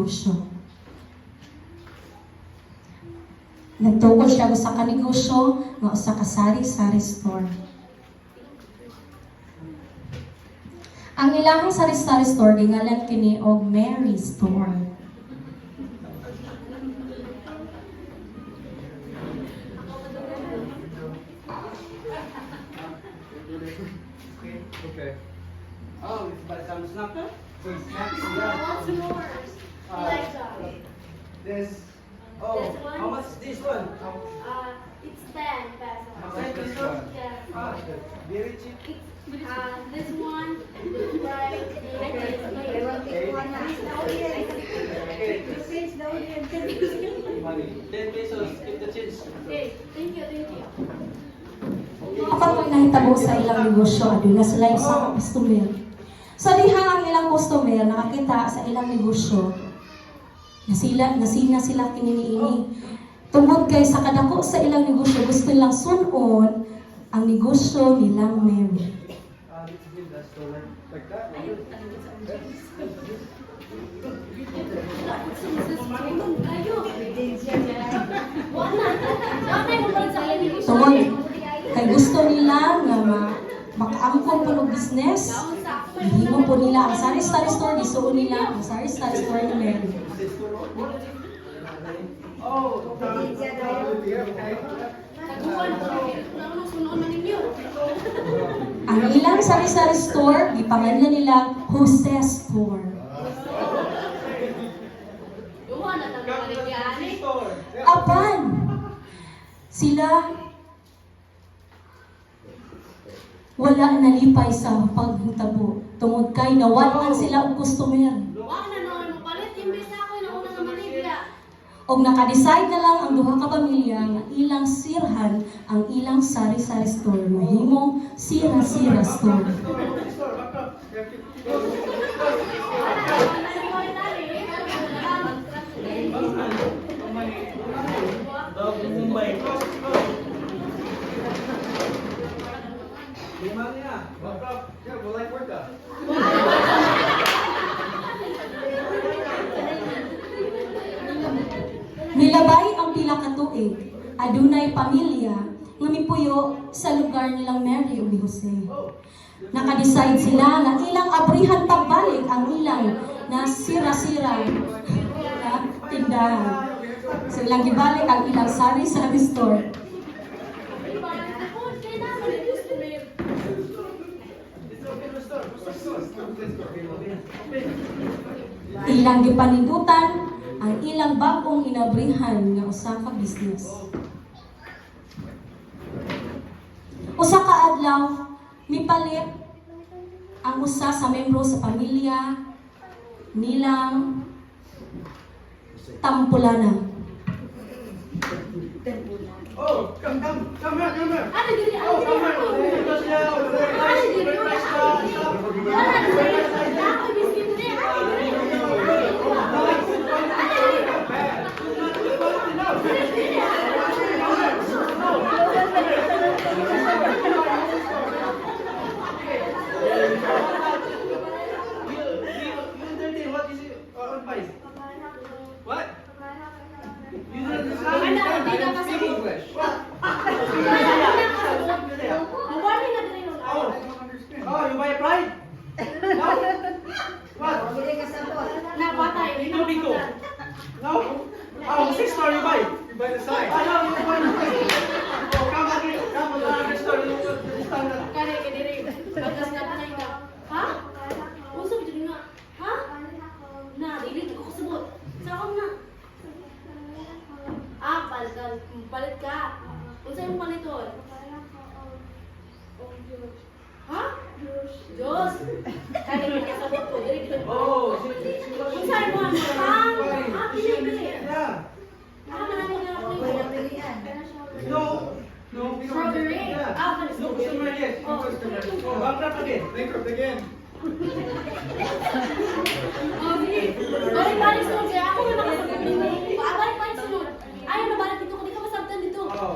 negosyo. Nagtukod siya sa kanegosyo nga usa ka sari-sari store. Ang ilahang sari-sari store gingalan kini og Mary Store. Okay. Oh, it's by some snapper? Some snacks? What's more? Like This. Oh, This one? how much is this one? it's 10 pesos. How much is this one? Yeah. Ah, very cheap. This one, right? Money. 10 pesos. Keep the change. Okay, thank you, thank you. Kapag may nahitabo sa ilang negosyo, aduna sila isa ka customer. So diha ang ilang customer nakakita sa ilang negosyo, nasina sila kininiini. Tungod kay sa kadako sa ilang negosyo, gusto nilang sunon ang negosyo nilang Mary. Let's build a store like that. Tungod kay gusto nila nga makaangkon po ng business, ihimo po nila ang sari-sari store, gisuon nila ang sari-sari store ni Mary. Oh, Ang ilang sari-sari store, gipangalan nila Jose Store. Apan, sila wala nalipay sa paghitabo. Tungod kay nawalan sila og customer. Og naka-decide na lang ang duha ka pamilya nga ilang sirhan ang ilang sari-sari store. Mahimong sira-sira store. Lima niya. Yeah, well, like work that. Nilabay ang pila ka tuig, adunay pamilya nga mipuyo sa lugar nilang Mary ug Jose. Naka-decide sila nga ilang abrihan pagbalik ang ilang na sira-sira na tindahan. So ilang gibalik ang ilang sari-sari store. Ilang gipanindutan ang ilang bagong inabrihan nga usa ka business. Usa ka adlaw mipalit ang usa sa membro sa pamilya nilang Tampulana. Oh, come here, come here. Ano dili? Oh, come here. Because yeah, very nice, very nice. What is it? Advice? What? You don't understand? Speak English. Oh, you buy a pride? No? What? Ito, Biko. No? Oh, 6 store you buy? You buy the side. Oh, no, you buy the side. Oh, come again. Come on, the store. You stand up. Ha? Unsa ba dili nga? Ha? Na, dili ko kasabot. Sa akong na. Palit ka. Unsa yung paliton? Ha? Diyos. Kaya hindi kasabot ko. Oh, Unsa yung mga ha? Pili. yeah. No. No, we don't. Strawberry. Yeah. Ah, No customer yet. No customer. Oh, bankrupt again. Bankrupt again. Balik sunod kaya ako may makasabot dito. Balik sunod. Ayaw na balik dito. Hindi ka masabtan dito. Oh,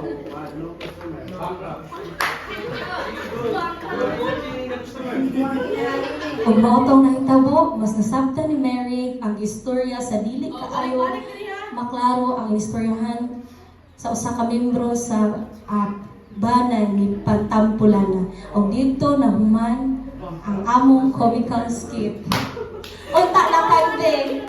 no customer. Bankrupt. Good. Ug mao tong nahitabo, mas nasabtan ni Mary ang istorya sa dili kaayo maklaro ang istoryahan sa usa ka membro sa banay ni Pagtampulana. O dito nahuman ang among comical skit. Unta lang kay